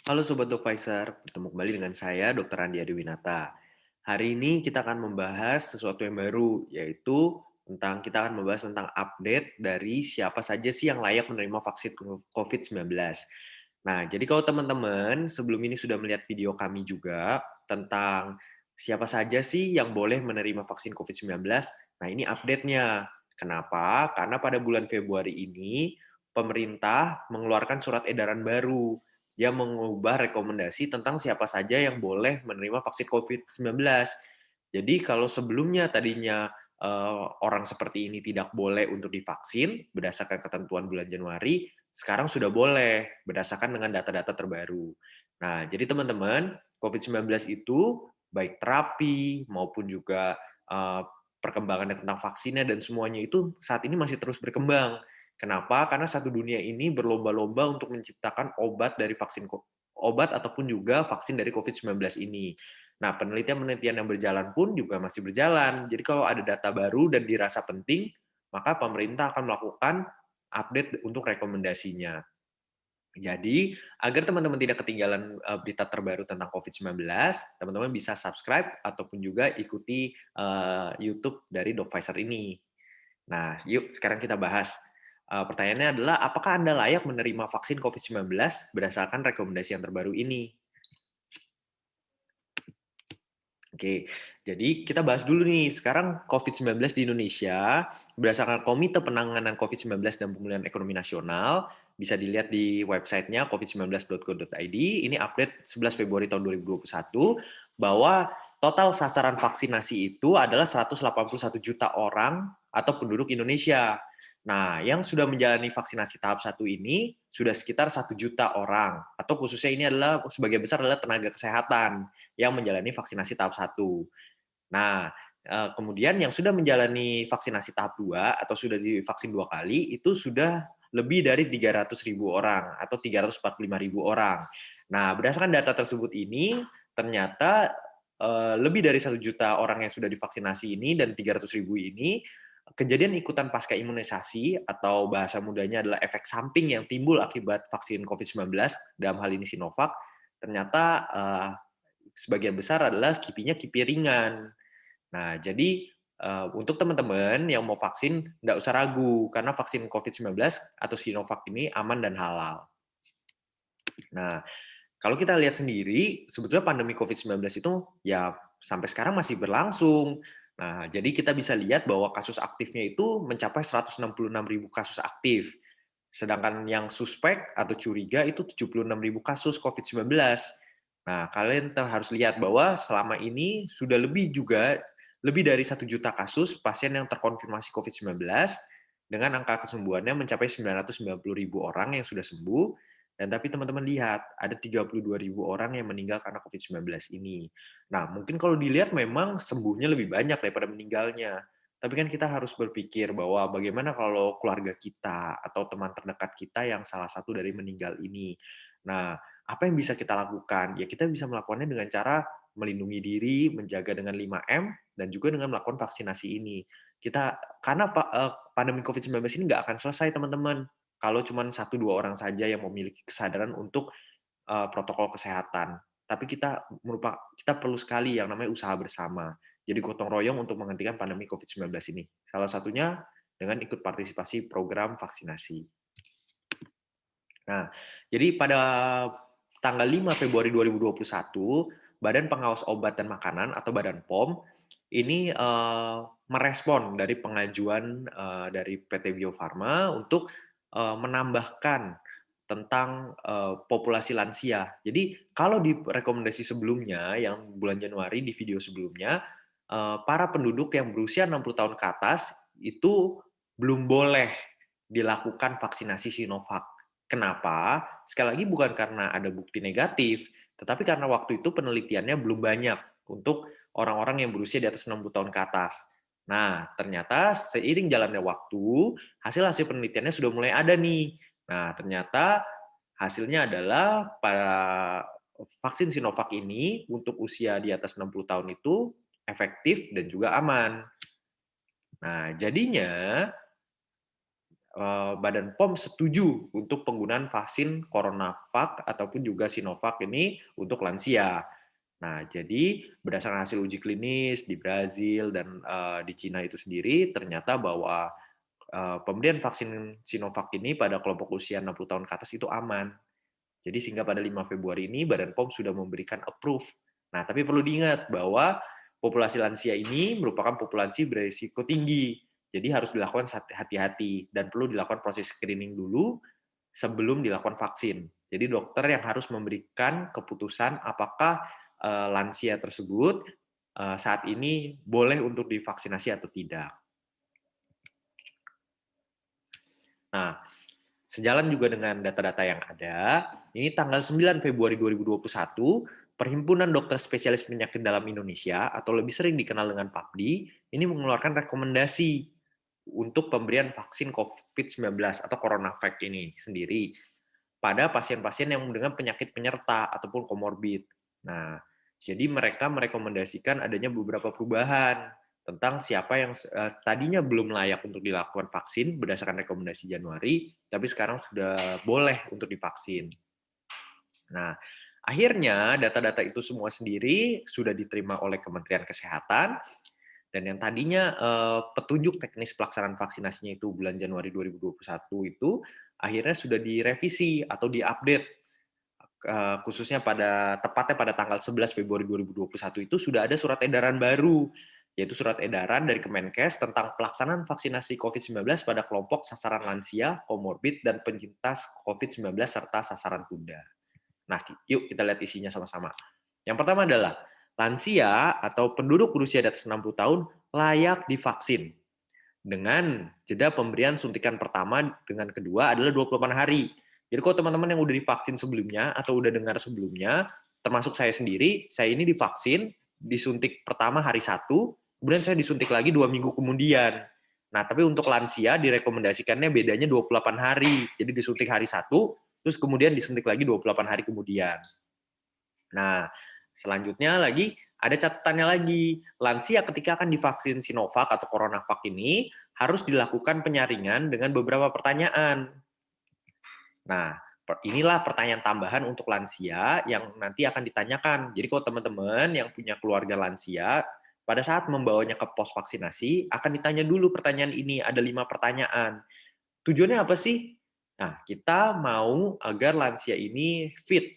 Halo Sobat Advisor, bertemu kembali dengan saya Dr. Andi Adiwinata. Hari ini kita akan membahas sesuatu yang baru, yaitu kita akan membahas tentang update dari siapa saja sih yang layak menerima vaksin COVID-19. Nah, jadi kalau teman-teman sebelum ini sudah melihat video kami juga tentang siapa saja sih yang boleh menerima vaksin COVID-19, nah ini update-nya. Kenapa? Karena pada bulan Februari ini, pemerintah mengeluarkan surat edaran baru yang mengubah rekomendasi tentang siapa saja yang boleh menerima vaksin COVID-19. Jadi kalau sebelumnya tadinya orang seperti ini tidak boleh untuk divaksin berdasarkan ketentuan bulan Januari, sekarang sudah boleh berdasarkan dengan data-data terbaru. Nah, jadi teman-teman, COVID-19 itu baik terapi maupun juga perkembangan tentang vaksinnya dan semuanya itu saat ini masih terus berkembang. Kenapa? Karena satu dunia ini berlomba-lomba untuk menciptakan obat ataupun juga vaksin dari COVID-19 ini. Nah, penelitian-penelitian yang berjalan pun juga masih berjalan. Jadi kalau ada data baru dan dirasa penting, maka pemerintah akan melakukan update untuk rekomendasinya. Jadi, agar teman-teman tidak ketinggalan berita terbaru tentang COVID-19, teman-teman bisa subscribe ataupun juga ikuti YouTube dari Dogvisor ini. Nah, yuk sekarang kita bahas. Pertanyaannya adalah, apakah Anda layak menerima vaksin COVID-19 berdasarkan rekomendasi yang terbaru ini? Oke, jadi kita bahas dulu nih, sekarang COVID-19 di Indonesia, berdasarkan Komite Penanganan COVID-19 dan Pemulihan Ekonomi Nasional, bisa dilihat di websitenya covid19.go.id, ini update 11 Februari tahun 2021, bahwa total sasaran vaksinasi itu adalah 181 juta orang atau penduduk Indonesia. Nah, yang sudah menjalani vaksinasi tahap 1 ini sudah sekitar 1 juta orang, atau khususnya ini adalah sebagian besar adalah tenaga kesehatan yang menjalani vaksinasi tahap 1. Nah, kemudian yang sudah menjalani vaksinasi tahap 2 atau sudah divaksin 2 kali, itu sudah lebih dari 300.000 orang atau 345.000 orang. Nah, berdasarkan data tersebut ini, ternyata lebih dari 1 juta orang yang sudah divaksinasi ini dan 300.000 ini, kejadian ikutan pasca imunisasi atau bahasa mudanya adalah efek samping yang timbul akibat vaksin COVID-19, dalam hal ini Sinovac, ternyata sebagian besar adalah kipinya kipi ringan. Nah, jadi untuk teman-teman yang mau vaksin, nggak usah ragu, karena vaksin COVID-19 atau Sinovac ini aman dan halal. Nah, kalau kita lihat sendiri, sebetulnya pandemi COVID-19 itu ya sampai sekarang masih berlangsung. Nah, jadi kita bisa lihat bahwa kasus aktifnya itu mencapai 166.000 kasus aktif. Sedangkan yang suspek atau curiga itu 76.000 kasus COVID-19. Nah, kalian harus lihat bahwa selama ini sudah lebih dari 1 juta kasus pasien yang terkonfirmasi COVID-19 dengan angka kesembuhannya mencapai 990.000 orang yang sudah sembuh. Dan tapi teman-teman lihat, ada 32.000 orang yang meninggal karena COVID-19 ini. Nah, mungkin kalau dilihat memang sembuhnya lebih banyak daripada meninggalnya. Tapi kan kita harus berpikir bahwa bagaimana kalau keluarga kita atau teman terdekat kita yang salah satu dari meninggal ini. Nah, apa yang bisa kita lakukan? Ya kita bisa melakukannya dengan cara melindungi diri, menjaga dengan 5M, dan juga dengan melakukan vaksinasi ini. Karena pandemi COVID-19 ini nggak akan selesai, teman-teman, kalau cuma 1-2 orang saja yang memiliki kesadaran untuk protokol kesehatan. Tapi kita perlu sekali yang namanya usaha bersama. Jadi gotong royong untuk menghentikan pandemi COVID-19 ini. Salah satunya dengan ikut partisipasi program vaksinasi. Nah, jadi pada tanggal 5 Februari 2021, Badan Pengawas Obat dan Makanan atau Badan POM ini merespon dari pengajuan dari PT Bio Farma untuk menambahkan tentang populasi lansia. Jadi kalau di rekomendasi sebelumnya yang bulan Januari di video sebelumnya, para penduduk yang berusia 60 tahun ke atas itu belum boleh dilakukan vaksinasi Sinovac. Kenapa? Sekali lagi bukan karena ada bukti negatif, tetapi karena waktu itu penelitiannya belum banyak untuk orang-orang yang berusia di atas 60 tahun ke atas. Nah, ternyata seiring jalannya waktu, hasil-hasil penelitiannya sudah mulai ada nih. Nah, ternyata hasilnya adalah pada vaksin Sinovac ini untuk usia di atas 60 tahun itu efektif dan juga aman. Nah, jadinya Badan POM setuju untuk penggunaan vaksin CoronaVac ataupun juga Sinovac ini untuk lansia. Nah, jadi berdasarkan hasil uji klinis di Brazil dan di Cina itu sendiri, ternyata bahwa pemberian vaksin Sinovac ini pada kelompok usia 60 tahun ke atas itu aman. Jadi sehingga pada 5 Februari ini Badan POM sudah memberikan approve. Nah, tapi perlu diingat bahwa populasi lansia ini merupakan populasi berisiko tinggi. Jadi harus dilakukan hati-hati dan perlu dilakukan proses screening dulu sebelum dilakukan vaksin. Jadi dokter yang harus memberikan keputusan apakah lansia tersebut saat ini boleh untuk divaksinasi atau tidak. Nah, sejalan juga dengan data-data yang ada, ini tanggal 9 Februari 2021, Perhimpunan Dokter Spesialis Penyakit Dalam Indonesia, atau lebih sering dikenal dengan PAPDI, ini mengeluarkan rekomendasi untuk pemberian vaksin COVID-19 atau CoronaVac ini sendiri pada pasien-pasien yang dengan penyakit penyerta ataupun komorbid. Nah, jadi mereka merekomendasikan adanya beberapa perubahan tentang siapa yang tadinya belum layak untuk dilakukan vaksin berdasarkan rekomendasi Januari, tapi sekarang sudah boleh untuk divaksin. Nah, akhirnya data-data itu semua sendiri sudah diterima oleh Kementerian Kesehatan, dan yang tadinya petunjuk teknis pelaksanaan vaksinasinya itu bulan Januari 2021 itu akhirnya sudah direvisi atau diupdate, khususnya tepatnya pada tanggal 11 Februari 2021 itu sudah ada surat edaran baru, yaitu surat edaran dari Kemenkes tentang pelaksanaan vaksinasi COVID-19 pada kelompok sasaran lansia, komorbid, dan penyintas COVID-19 serta sasaran tunda. Nah, yuk kita lihat isinya sama-sama. Yang pertama adalah lansia atau penduduk berusia di atas 60 tahun layak divaksin dengan jeda pemberian suntikan pertama dengan kedua adalah 28 hari. Jadi kalau teman-teman yang udah divaksin sebelumnya atau udah dengar sebelumnya, termasuk saya sendiri, saya ini divaksin, disuntik pertama hari 1, kemudian saya disuntik lagi 2 minggu kemudian. Nah, tapi untuk lansia direkomendasikannya bedanya 28 hari. Jadi disuntik hari 1, terus kemudian disuntik lagi 28 hari kemudian. Nah, selanjutnya lagi ada catatannya lagi. Lansia ketika akan divaksin Sinovac atau CoronaVac ini harus dilakukan penyaringan dengan beberapa pertanyaan. Nah, inilah pertanyaan tambahan untuk lansia yang nanti akan ditanyakan. Jadi kalau teman-teman yang punya keluarga lansia, pada saat membawanya ke pos vaksinasi, akan ditanya dulu pertanyaan ini. Ada 5 pertanyaan. Tujuannya apa sih? Nah, kita mau agar lansia ini fit.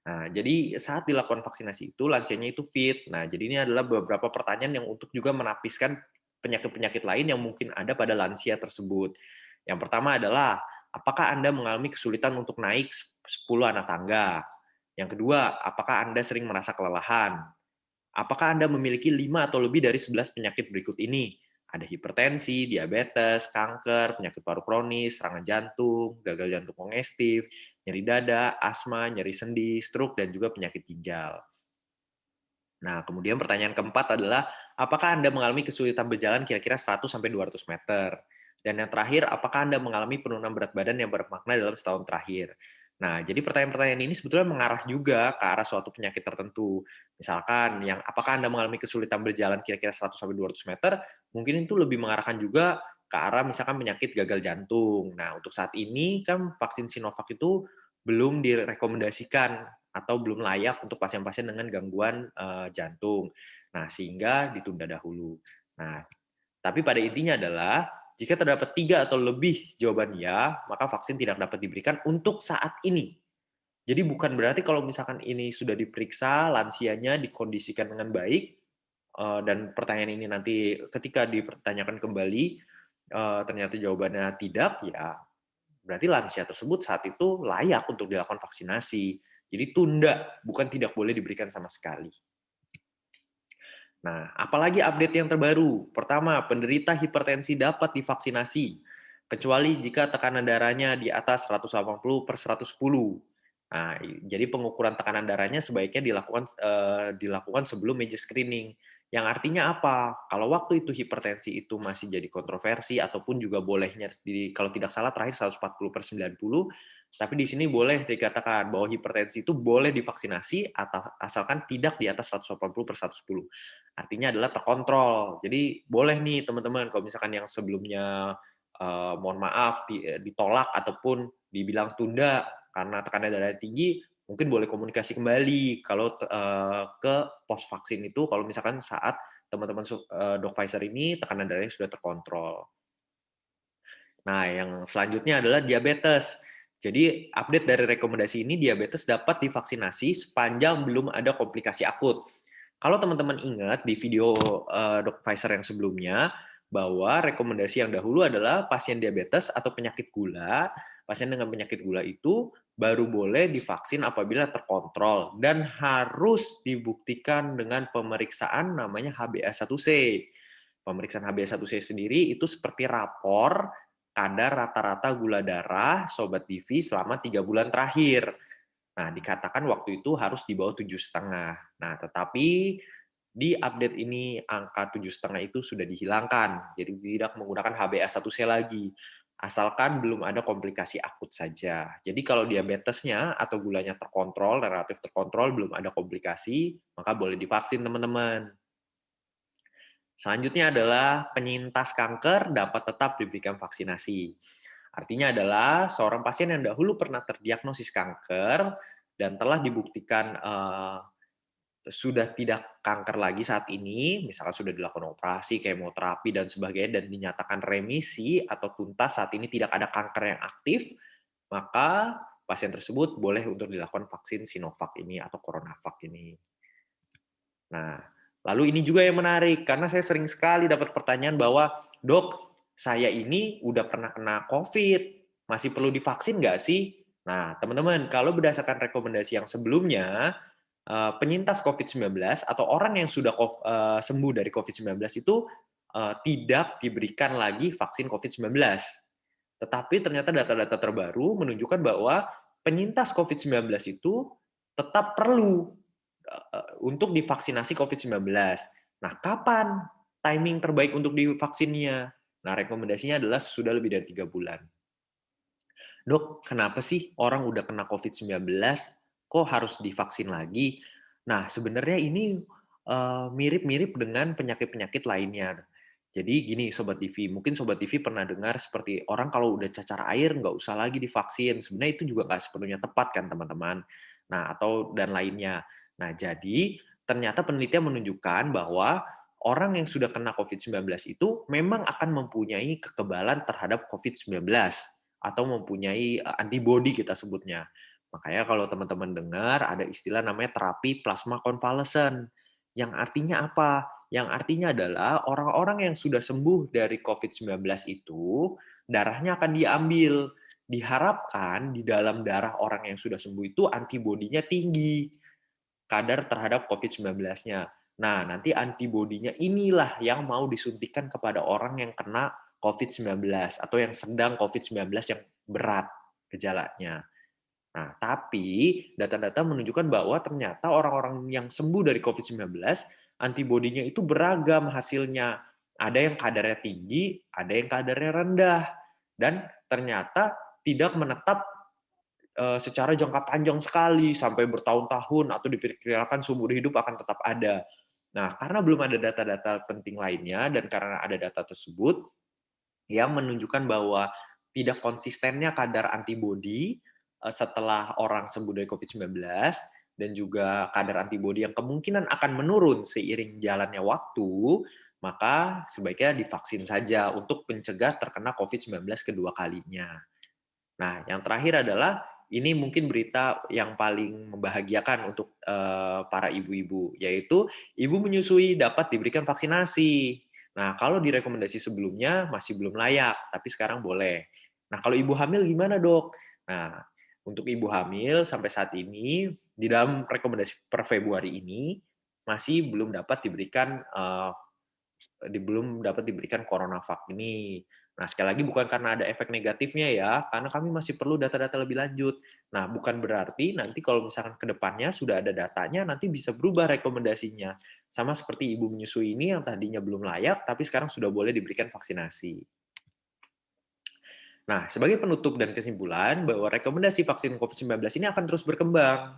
Nah, jadi saat dilakukan vaksinasi itu lansianya itu fit. Nah, jadi ini adalah beberapa pertanyaan yang untuk juga menapiskan penyakit-penyakit lain yang mungkin ada pada lansia tersebut. Yang pertama adalah, apakah Anda mengalami kesulitan untuk naik 10 anak tangga? Yang kedua, apakah Anda sering merasa kelelahan? Apakah Anda memiliki 5 atau lebih dari 11 penyakit berikut ini? Ada hipertensi, diabetes, kanker, penyakit paru kronis, serangan jantung, gagal jantung kongestif, nyeri dada, asma, nyeri sendi, stroke, dan juga penyakit ginjal. Nah, kemudian pertanyaan keempat adalah, apakah Anda mengalami kesulitan berjalan kira-kira 100-200 meter? Dan yang terakhir, apakah Anda mengalami penurunan berat badan yang bermakna dalam setahun terakhir? Nah, jadi pertanyaan-pertanyaan ini sebetulnya mengarah juga ke arah suatu penyakit tertentu. Misalkan, yang apakah Anda mengalami kesulitan berjalan kira-kira 100-200 meter, mungkin itu lebih mengarahkan juga ke arah misalkan penyakit gagal jantung. Nah, untuk saat ini kan vaksin Sinovac itu belum direkomendasikan atau belum layak untuk pasien-pasien dengan gangguan jantung. Nah, sehingga ditunda dahulu. Nah, tapi pada intinya adalah jika terdapat 3 atau lebih jawaban ya, maka vaksin tidak dapat diberikan untuk saat ini. Jadi bukan berarti kalau misalkan ini sudah diperiksa, lansianya dikondisikan dengan baik, dan pertanyaan ini nanti ketika dipertanyakan kembali, ternyata jawabannya tidak, ya berarti lansia tersebut saat itu layak untuk dilakukan vaksinasi. Jadi tunda, bukan tidak boleh diberikan sama sekali. Nah, apalagi update yang terbaru? Pertama, penderita hipertensi dapat divaksinasi, kecuali jika tekanan darahnya di atas 180/110. Nah, jadi pengukuran tekanan darahnya sebaiknya dilakukan sebelum meja screening. Yang artinya apa? Kalau waktu itu hipertensi itu masih jadi kontroversi ataupun juga bolehnya kalau tidak salah terakhir 140/90, tapi di sini boleh dikatakan bahwa hipertensi itu boleh divaksinasi atau asalkan tidak di atas 180/110. Artinya adalah terkontrol. Jadi boleh nih teman-teman kalau misalkan yang sebelumnya mohon maaf ditolak ataupun dibilang tunda karena tekanan darah tinggi, mungkin boleh komunikasi kembali kalau ke pos vaksin itu kalau misalkan saat teman-teman dok Pfizer ini tekanan darahnya sudah terkontrol. Nah, yang selanjutnya adalah diabetes. Jadi, update dari rekomendasi ini, diabetes dapat divaksinasi sepanjang belum ada komplikasi akut. Kalau teman-teman ingat di video Dok Pfizer yang sebelumnya, bahwa rekomendasi yang dahulu adalah pasien diabetes atau penyakit gula, pasien dengan penyakit gula itu baru boleh divaksin apabila terkontrol dan harus dibuktikan dengan pemeriksaan namanya HbA1c. Pemeriksaan HbA1c sendiri itu seperti rapor kadar rata-rata gula darah Sobat TV selama 3 bulan terakhir. Nah, dikatakan waktu itu harus di bawah 7,5. Nah, tetapi di update ini angka 7,5 itu sudah dihilangkan. Jadi tidak menggunakan HbA1c lagi. Asalkan belum ada komplikasi akut saja. Jadi kalau diabetesnya atau gulanya terkontrol, relatif terkontrol, belum ada komplikasi, maka boleh divaksin teman-teman. Selanjutnya adalah penyintas kanker dapat tetap diberikan vaksinasi. Artinya adalah seorang pasien yang dahulu pernah terdiagnosis kanker dan telah dibuktikan sudah tidak kanker lagi saat ini, misalkan sudah dilakukan operasi, kemoterapi, dan sebagainya, dan dinyatakan remisi atau tuntas saat ini tidak ada kanker yang aktif, maka pasien tersebut boleh untuk dilakukan vaksin Sinovac ini atau CoronaVac ini. Nah, lalu ini juga yang menarik, karena saya sering sekali dapat pertanyaan bahwa, "Dok, saya ini udah pernah kena COVID, masih perlu divaksin nggak sih?" Nah, teman-teman, kalau berdasarkan rekomendasi yang sebelumnya, penyintas COVID-19 atau orang yang sudah sembuh dari COVID-19 itu tidak diberikan lagi vaksin COVID-19. Tetapi ternyata data-data terbaru menunjukkan bahwa penyintas COVID-19 itu tetap perlu untuk divaksinasi COVID-19. Nah, kapan timing terbaik untuk divaksinnya? Nah, rekomendasinya adalah sudah lebih dari 3 bulan. Dok, kenapa sih orang udah kena COVID-19 kok harus divaksin lagi? Nah, sebenarnya ini mirip-mirip dengan penyakit-penyakit lainnya. Jadi gini Sobat TV, mungkin Sobat TV pernah dengar seperti orang kalau udah cacar air nggak usah lagi divaksin. Sebenarnya itu juga nggak sepenuhnya tepat kan teman-teman. Nah, atau dan lainnya. Nah, jadi ternyata penelitian menunjukkan bahwa orang yang sudah kena COVID-19 itu memang akan mempunyai kekebalan terhadap COVID-19 atau mempunyai antibodi kita sebutnya. Makanya kalau teman-teman dengar ada istilah namanya terapi plasma konvalesen. Yang artinya apa? Yang artinya adalah orang-orang yang sudah sembuh dari COVID-19 itu, darahnya akan diambil. Diharapkan di dalam darah orang yang sudah sembuh itu antibodinya tinggi, kadar terhadap COVID-19-nya. Nah, nanti antibodinya inilah yang mau disuntikan kepada orang yang kena COVID-19 atau yang sedang COVID-19 yang berat gejalanya. Nah, tapi data-data menunjukkan bahwa ternyata orang-orang yang sembuh dari COVID-19, antibodinya itu beragam hasilnya. Ada yang kadarnya tinggi, ada yang kadarnya rendah. Dan ternyata tidak menetap secara jangka panjang sekali, sampai bertahun-tahun atau diperkirakan seumur hidup akan tetap ada. Nah, karena belum ada data-data penting lainnya dan karena ada data tersebut yang menunjukkan bahwa tidak konsistennya kadar antibodi setelah orang sembuh dari COVID-19 dan juga kadar antibodi yang kemungkinan akan menurun seiring jalannya waktu, maka sebaiknya divaksin saja untuk mencegah terkena COVID-19 kedua kalinya. Nah, yang terakhir adalah ini mungkin berita yang paling membahagiakan untuk para ibu-ibu, yaitu ibu menyusui dapat diberikan vaksinasi. Nah, kalau di rekomendasi sebelumnya masih belum layak, tapi sekarang boleh. Nah, kalau ibu hamil gimana, Dok? Nah, untuk ibu hamil sampai saat ini di dalam rekomendasi per Februari ini masih belum dapat diberikan belum dapat diberikan CoronaVac ini. Nah, sekali lagi bukan karena ada efek negatifnya ya, karena kami masih perlu data-data lebih lanjut. Nah, bukan berarti nanti kalau misalkan ke depannya sudah ada datanya, nanti bisa berubah rekomendasinya. Sama seperti ibu menyusui ini yang tadinya belum layak, tapi sekarang sudah boleh diberikan vaksinasi. Nah, sebagai penutup dan kesimpulan bahwa rekomendasi vaksin COVID-19 ini akan terus berkembang.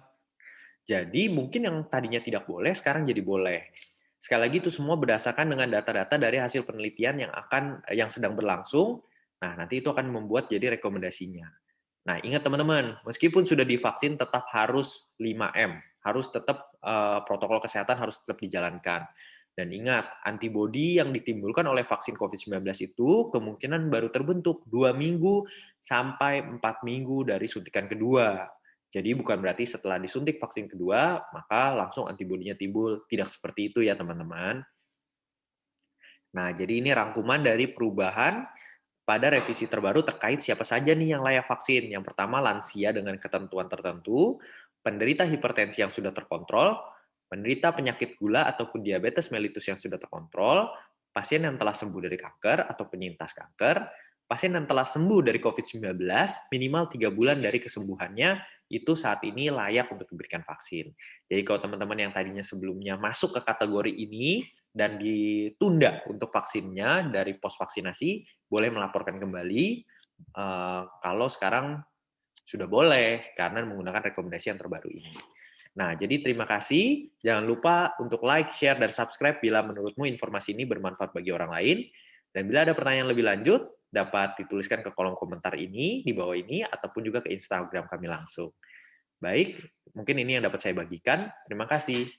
Jadi mungkin yang tadinya tidak boleh sekarang jadi boleh. Sekali lagi itu semua berdasarkan dengan data-data dari hasil penelitian yang sedang berlangsung Nah, nanti itu akan membuat jadi rekomendasinya. Nah, ingat teman-teman, meskipun sudah divaksin tetap harus 5M, harus tetap protokol kesehatan harus tetap dijalankan. Dan ingat, antibodi yang ditimbulkan oleh vaksin COVID-19 itu kemungkinan baru terbentuk 2 minggu sampai 4 minggu dari suntikan kedua. Jadi bukan berarti setelah disuntik vaksin kedua, maka langsung antibodinya timbul. Tidak seperti itu ya teman-teman. Nah, jadi ini rangkuman dari perubahan pada revisi terbaru terkait siapa saja nih yang layak vaksin. Yang pertama, lansia dengan ketentuan tertentu, penderita hipertensi yang sudah terkontrol, penderita penyakit gula ataupun diabetes mellitus yang sudah terkontrol, pasien yang telah sembuh dari kanker atau penyintas kanker, pasien yang telah sembuh dari COVID-19 minimal 3 bulan dari kesembuhannya, itu saat ini layak untuk diberikan vaksin. Jadi kalau teman-teman yang tadinya sebelumnya masuk ke kategori ini dan ditunda untuk vaksinnya dari pos vaksinasi, boleh melaporkan kembali kalau sekarang sudah boleh karena menggunakan rekomendasi yang terbaru ini. Nah, jadi terima kasih. Jangan lupa untuk like, share, dan subscribe bila menurutmu informasi ini bermanfaat bagi orang lain. Dan bila ada pertanyaan lebih lanjut, dapat dituliskan ke kolom komentar ini, di bawah ini, ataupun juga ke Instagram kami langsung. Baik, mungkin ini yang dapat saya bagikan. Terima kasih.